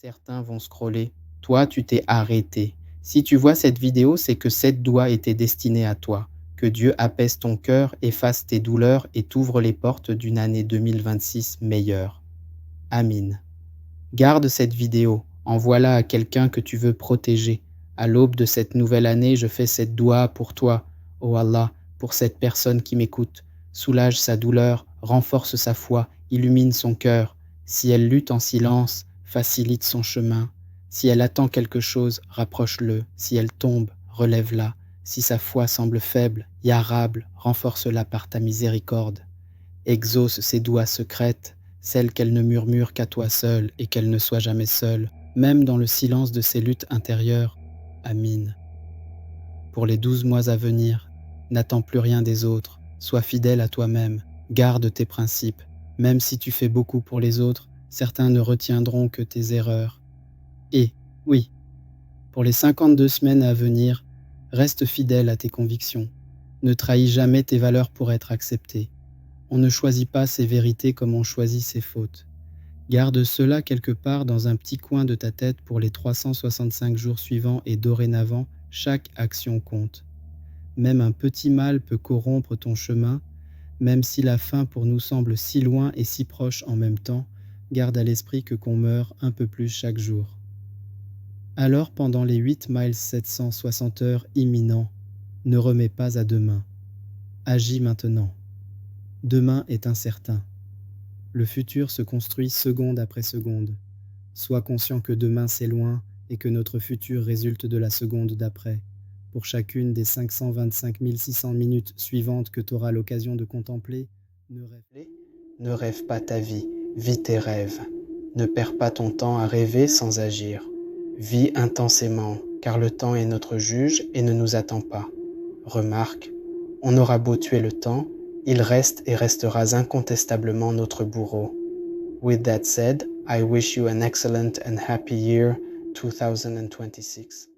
Certains vont scroller. Toi, tu t'es arrêté. Si tu vois cette vidéo, c'est que cette doigt était destinée à toi. Que Dieu apaise ton cœur, efface tes douleurs et t'ouvre les portes d'une année 2026 meilleure. Amin. Garde cette vidéo. Envoie-la à quelqu'un que tu veux protéger. À l'aube de cette nouvelle année, je fais cette doua pour toi, ô Allah, pour cette personne qui m'écoute. Soulage sa douleur, renforce sa foi, illumine son cœur. Si elle lutte en silence, facilite son chemin. Si elle attend quelque chose, rapproche-le. Si elle tombe, relève-la. Si sa foi semble faible, Ya Rab, renforce-la par ta miséricorde. Exauce ses douas secrètes, celles qu'elle ne murmure qu'à toi seul et qu'elle ne soit jamais seule, même dans le silence de ses luttes intérieures. Amin. Pour les 12 mois à venir, n'attends plus rien des autres, sois fidèle à toi-même, garde tes principes. Même si tu fais beaucoup pour les autres, certains ne retiendront que tes erreurs. Et, oui, pour les 52 semaines à venir, reste fidèle à tes convictions. Ne trahis jamais tes valeurs pour être accepté. On ne choisit pas ses vérités comme on choisit ses fautes. Garde cela quelque part dans un petit coin de ta tête pour les 365 jours suivants et dorénavant, chaque action compte. Même un petit mal peut corrompre ton chemin, même si la fin pour nous semble si loin et si proche en même temps, garde à l'esprit que qu'on meurt un peu plus chaque jour. Alors pendant les 8 miles 760 heures imminents, ne remets pas à demain. Agis maintenant. Demain est incertain. Le futur se construit seconde après seconde. Sois conscient que demain c'est loin et que notre futur résulte de la seconde d'après. Pour chacune des 525 600 minutes suivantes que tu auras l'occasion de contempler, ne rêve pas ta vie, vis tes rêves. Ne perds pas ton temps à rêver sans agir. Vis intensément, car le temps est notre juge et ne nous attend pas. Remarque, on aura beau tuer le temps, il reste et restera incontestablement notre bourreau. With that said, I wish you an excellent and happy year 2026.